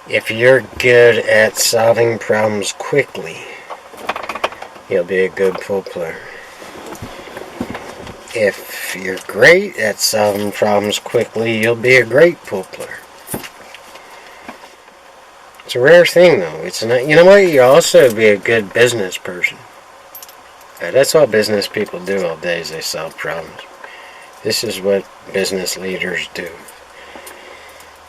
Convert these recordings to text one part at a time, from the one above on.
If you're good at solving problems quickly, you'll be a good pool player. If you're great at solving problems quickly, you'll be a great pool player. It's a rare thing, though. It's not. You know what? You'll also be a good business person. That's all business people do all day is they solve problems. This is what business leaders do.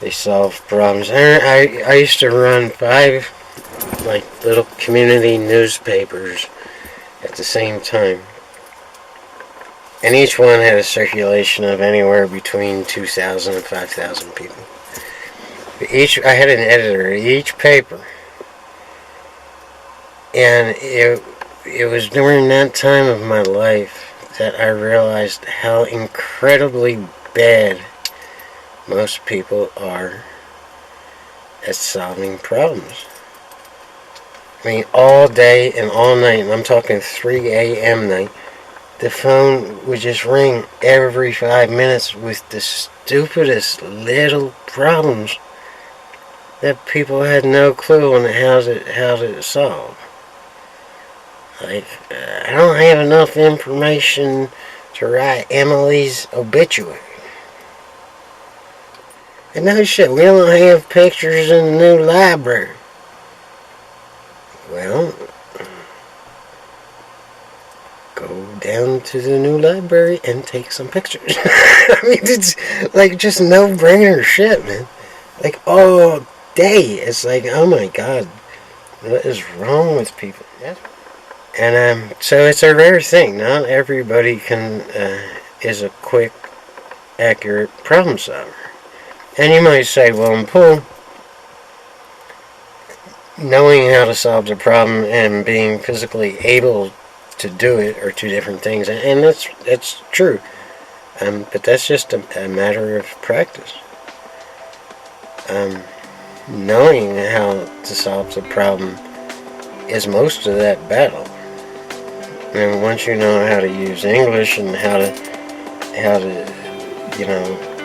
They solve problems. I used to run 5 little community newspapers at the same time. And each one had a circulation of anywhere between 2,000 and 5,000 people. I had an editor at each paper. And it was during that time of my life that I realized how incredibly bad most people are at solving problems. I mean, all day and all night, and I'm talking 3 a.m. night, the phone would just ring every 5 minutes with the stupidest little problems that people had no clue on how to solve. Like, I don't have enough information to write Emily's obituary. And no shit, we don't have pictures in the new library. Well, go down to the new library and take some pictures. I mean, it's like just no-brainer shit, man. Like, all day, it's like, oh my god, what is wrong with people? Yes. And so it's a rare thing. Not everybody is a quick, accurate problem solver. And you might say, well, in pool, knowing how to solve the problem and being physically able to do it are two different things, and that's true. But that's just a matter of practice. Knowing how to solve the problem is most of that battle. And once you know how to use English and how to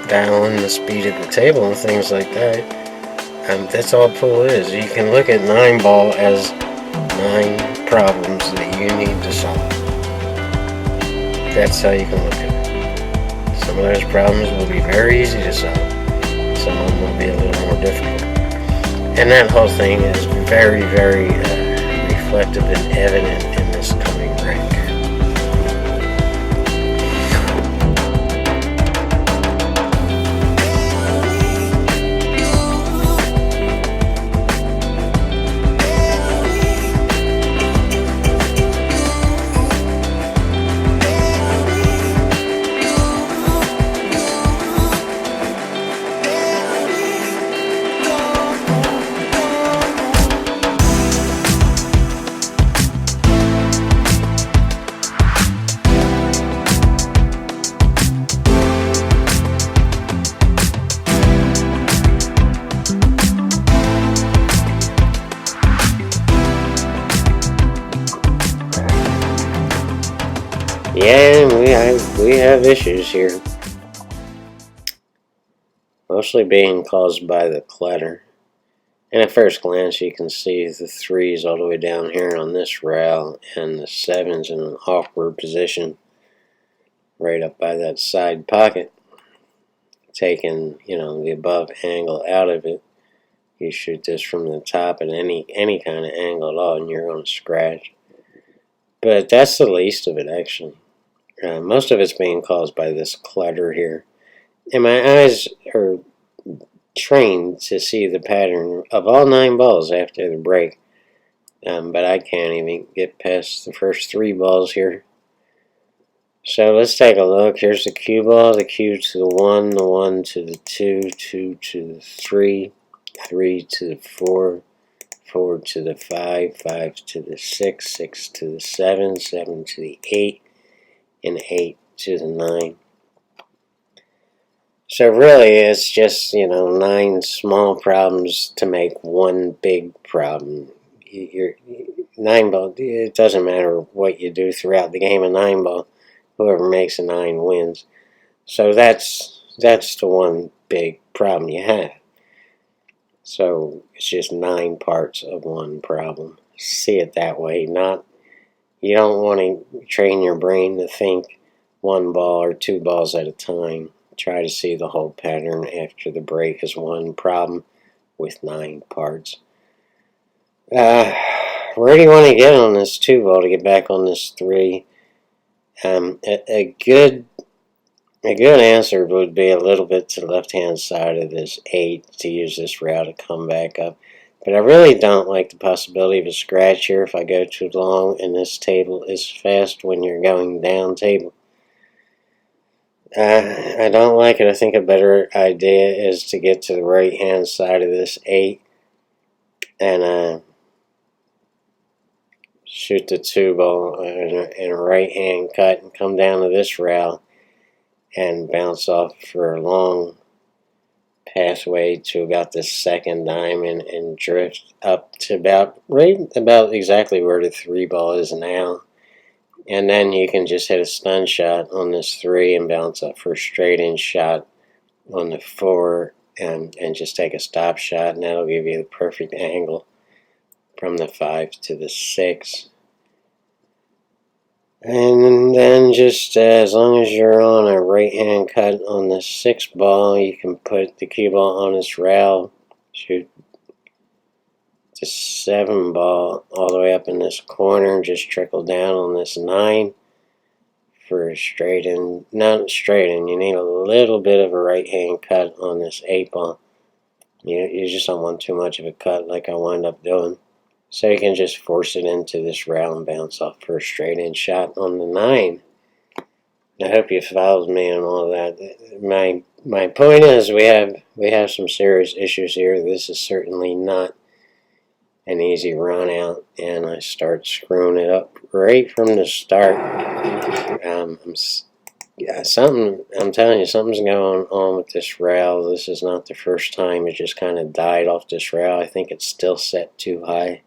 dial in the speed of the table and things like that, that's all pool is. You can look at 9-ball as 9 problems that you need to solve. That's how you can look at it. Some of those problems will be very easy to solve. Some of them will be a little more difficult. And that whole thing is very, very reflective and evident in this coming rank. Yeah, we have issues here. Mostly being caused by the clutter. And at first glance, you can see the 3s all the way down here on this rail, and the 7s in an awkward position right up by that side pocket. Taking, the above angle out of it, you shoot this from the top at any kind of angle at all, and you're going to scratch. But that's the least of it, actually. Most of it's being caused by this clutter here. And my eyes are trained to see the pattern of all 9 balls after the break. But I can't even get past the first 3 balls here. So let's take a look. Here's the cue ball, the cue to the 1, the 1 to the 2, 2 to the 3, 3 to the 4, 4 to the 5, 5 to the 6, 6 to the 7, 7 to the 8, and 8 to the 9. So really it's just, 9 small problems to make one big problem. Your 9-ball, it doesn't matter what you do throughout the game of 9-ball. Whoever makes a 9 wins. So that's the one big problem you have. So it's just 9 parts of one problem. See it that way. Not, you don't want to train your brain to think one ball or two balls at a time. Try to see the whole pattern after the break as one problem with 9 parts. Where do you want to get on this 2 ball to get back on this 3? A good answer would be a little bit to the left-hand side of this 8 to use this route to come back up. But I really don't like the possibility of a scratch here if I go too long, and this table is fast when you're going down table. I don't like it. I think a better idea is to get to the right-hand side of this 8 and shoot the 2 ball in a right-hand cut and come down to this rail and bounce off for a long pathway to about the second diamond and drift up to about exactly where the 3 ball is now. And then you can just hit a stun shot on this 3 and bounce up for a straight in shot on the 4 and just take a stop shot, and that'll give you the perfect angle from the 5 to the 6. And then just as long as you're on a right hand cut on the 6 ball, you can put the cue ball on this rail, shoot the 7 ball all the way up in this corner, just trickle down on this 9 for a straight in. Not straight in, you need a little bit of a right hand cut on this 8 ball. You just don't want too much of a cut like I wind up doing. So you can just force it into this rail and bounce off for a straight in shot on the 9. I hope you followed me on all of that. My point is we have some serious issues here. This is certainly not an easy run out, and I start screwing it up right from the start. I'm telling you, something's going on with this rail. This is not the first time it just kind of died off this rail. I think it's still set too high.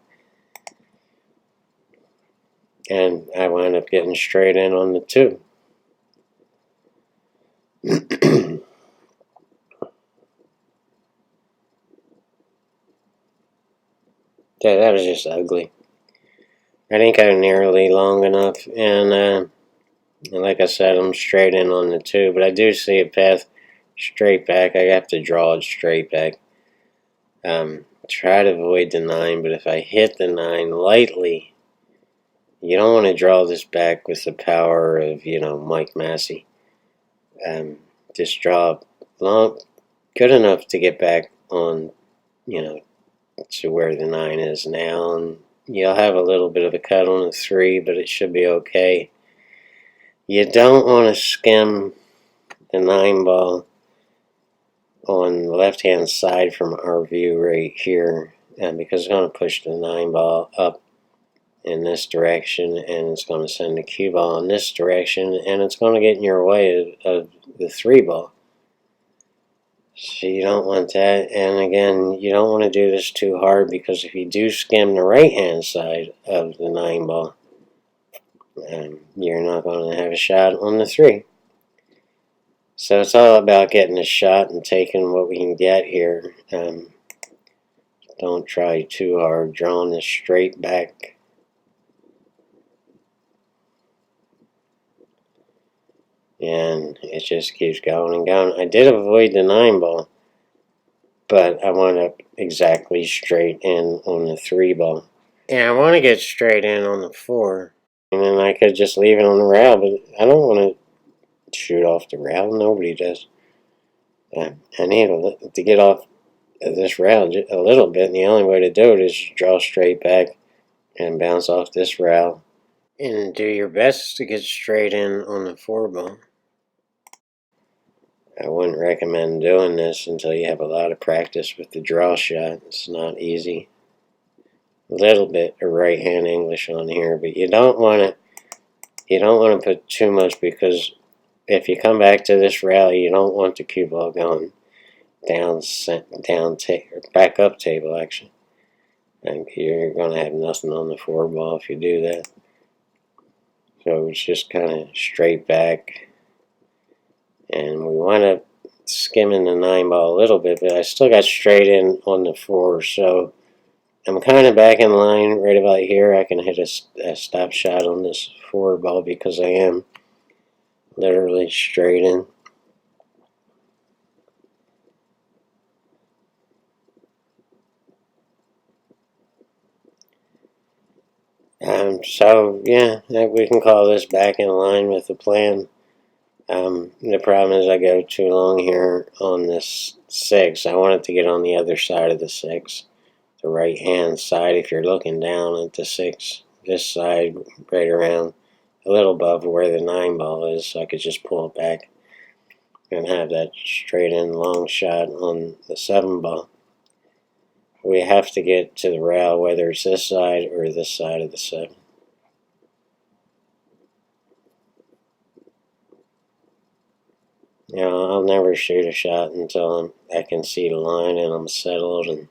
And I wound up getting straight in on the 2. Yeah, that was just ugly. I didn't go nearly long enough, and like I said, I'm straight in on the 2, but I do see a path straight back. I have to draw it straight back. Try to avoid the 9, but if I hit the 9 lightly, you don't want to draw this back with the power of, Mike Massey. Just draw long, good enough to get back on, to where the 9 is now, and you'll have a little bit of a cut on the 3, but it should be okay. You don't want to skim the 9 ball on the left-hand side from our view right here, because it's going to push the 9 ball up in this direction, and it's going to send the cue ball in this direction, and it's going to get in your way of the 3 ball. So you don't want that, and again, you don't want to do this too hard, because if you do skim the right-hand side of the 9 ball, you're not going to have a shot on the 3. So it's all about getting a shot and taking what we can get here. Don't try too hard, drawing this straight back. And it just keeps going and going. I did avoid the 9 ball, but I wound up exactly straight in on the 3 ball. And I want to get straight in on the 4, and then I could just leave it on the rail, but I don't want to shoot off the rail. Nobody does. I need to get off this rail a little bit, and the only way to do it is draw straight back and bounce off this rail and do your best to get straight in on the 4 ball. I wouldn't recommend doing this until you have a lot of practice with the draw shot. It's not easy. A little bit of right hand English on here, but you don't want to put too much, because if you come back to this rally, you don't want the cue ball going back up table actually. And you're going to have nothing on the 4 ball if you do that. So it's just kind of straight back. And we want to skimming the 9 ball a little bit, but I still got straight in on the 4, so I'm kind of back in line right about here. I can hit a stop shot on this 4 ball because I am literally straight in. So yeah, we can call this back in line with the plan. The problem is I go too long here on this 6. I want it to get on the other side of the 6, the right hand side. If you're looking down at the 6, this side right around a little above where the 9 ball is, so I could just pull it back and have that straight in long shot on the 7 ball. We have to get to the rail, whether it's this side or this side of the 7. You know, I'll never shoot a shot until I can see the line and I'm settled and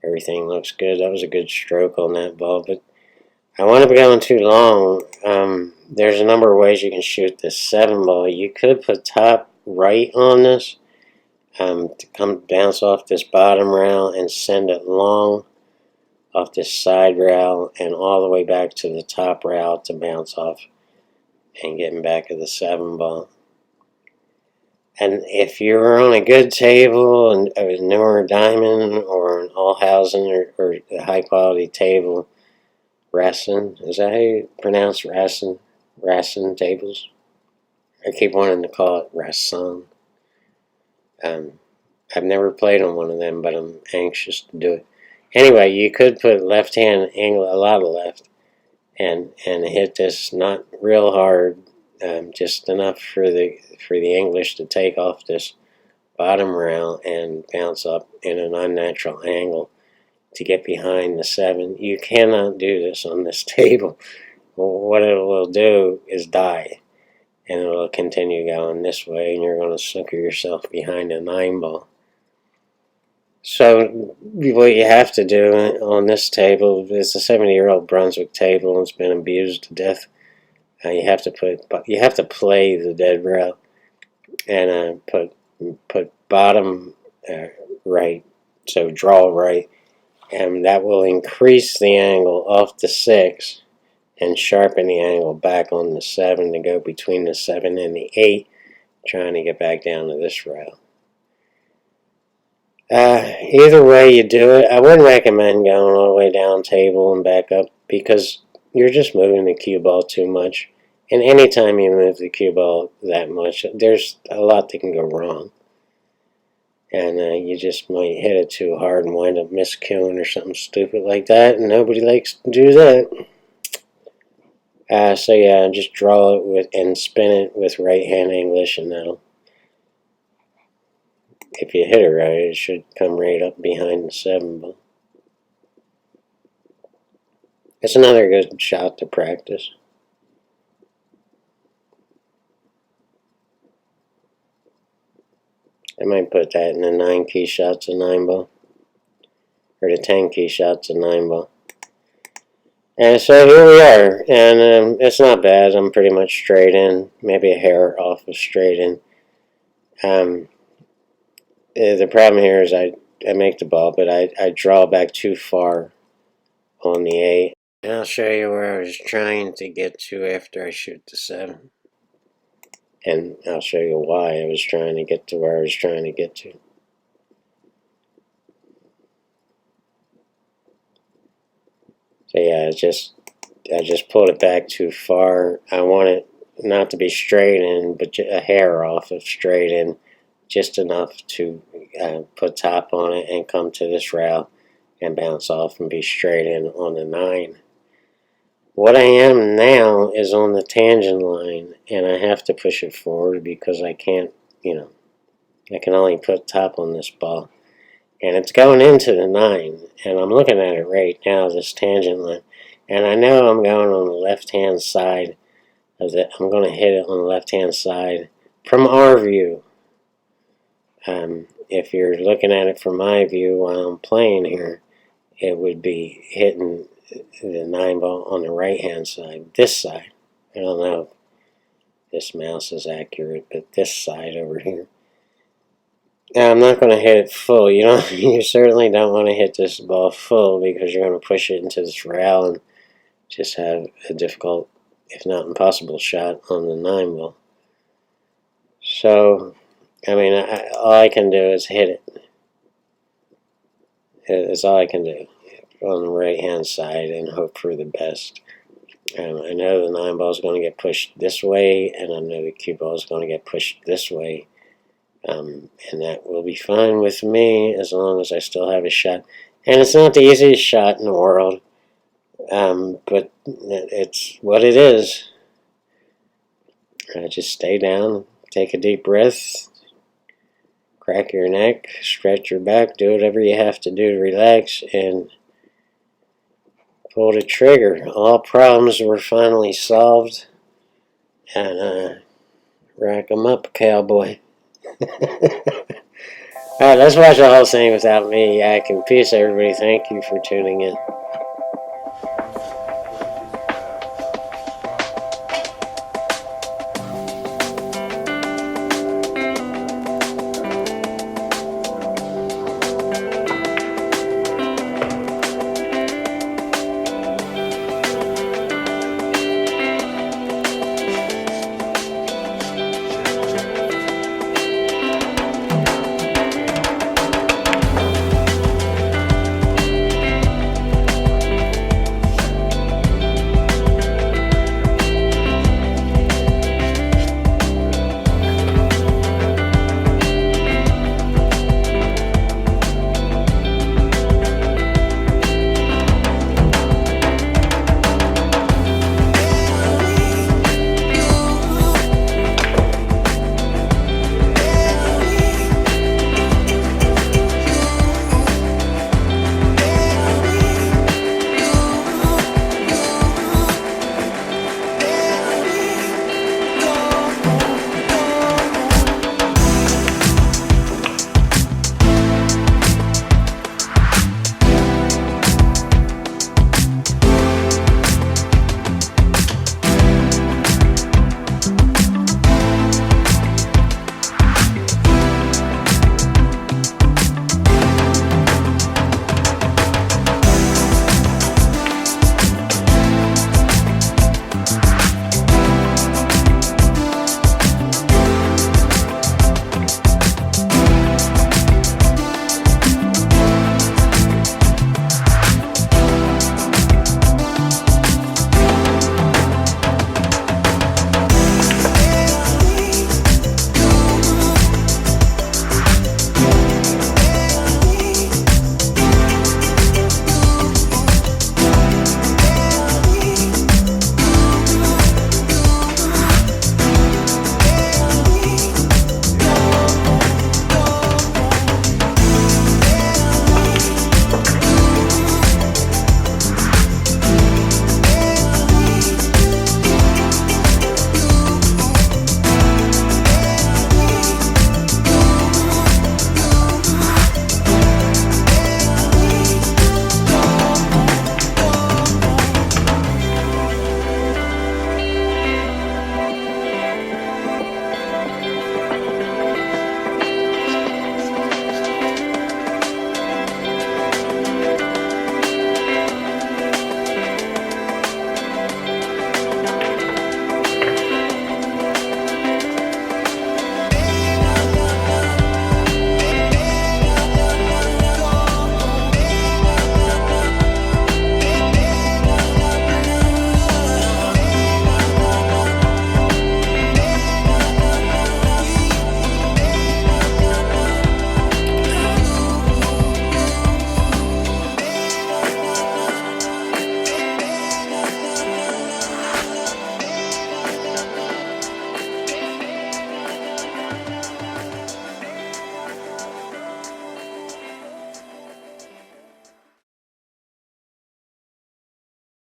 everything looks good. That was a good stroke on that ball, but I want to be going too long. There's a number of ways you can shoot this 7 ball. You could put top right on this to come bounce off this bottom rail and send it long off this side rail and all the way back to the top rail to bounce off and getting back at the 7 ball. And if you're on a good table and a newer diamond or an Allhausen or a high quality table, Rassen, is that how you pronounce Rassen? Rassen tables? I keep wanting to call it Rasson. I've never played on one of them, but I'm anxious to do it. Anyway, you could put left hand angle, a lot of left, and hit this not real hard, just enough for the English to take off this bottom rail and bounce up in an unnatural angle to get behind the 7. You cannot do this on this table. What it will do is die, and it will continue going this way, and you're going to sucker yourself behind a 9 ball. So what you have to do on this table, it's a 70-year-old Brunswick table, and it's been abused to death. You have to play the dead rail and put bottom right, so draw right, and that will increase the angle off the 6 and sharpen the angle back on the 7 to go between the 7 and the 8, trying to get back down to this rail. Either way you do it, I wouldn't recommend going all the way down table and back up because you're just moving the cue ball too much. And anytime you move the cue ball that much, there's a lot that can go wrong. And you just might hit it too hard and wind up miscuing or something stupid like that, and nobody likes to do that. So yeah, just draw it with and spin it with right hand English, and that'll, if you hit it right, it should come right up behind the 7 ball. It's another good shot to practice. I might put that in the 9 key shots of 9 ball, or the 10 key shots of 9 ball. And so here we are, and it's not bad. I'm pretty much straight in, maybe a hair off of straight in. The problem here is I make the ball, but I draw back too far on the 8. And I'll show you where I was trying to get to after I shoot the 7. And I'll show you why I was trying to get to where I was trying to get to. So yeah, I just pulled it back too far. I want it not to be straight in, but a hair off of straight in, just enough to put top on it and come to this rail and bounce off and be straight in on the 9. What I am now is on the tangent line, and I have to push it forward because I can't, I can only put top on this ball. And it's going into the 9, and I'm looking at it right now, this tangent line. And I know I'm going on the left-hand side of it. I'm going to hit it on the left-hand side from our view. If you're looking at it from my view while I'm playing here, it would be hitting the 9 ball on the right-hand side, this side. I don't know if this mouse is accurate, but this side over here. Now, I'm not going to hit it full. You don't. You certainly don't want to hit this ball full because you're going to push it into this rail and just have a difficult, if not impossible, shot on the 9 ball. So, I mean, all I can do is hit it. That's all I can do on the right-hand side and hope for the best. I know the 9 ball is going to get pushed this way, and I know the cue ball is going to get pushed this way. And that will be fine with me as long as I still have a shot. And it's not the easiest shot in the world, but it's what it is. Just stay down, take a deep breath, crack your neck, stretch your back, do whatever you have to do to relax, and pull the trigger. All problems were finally solved, and rack 'em up, cowboy. Alright, let's watch the whole thing without me yakking. Peace, everybody. Thank you for tuning in.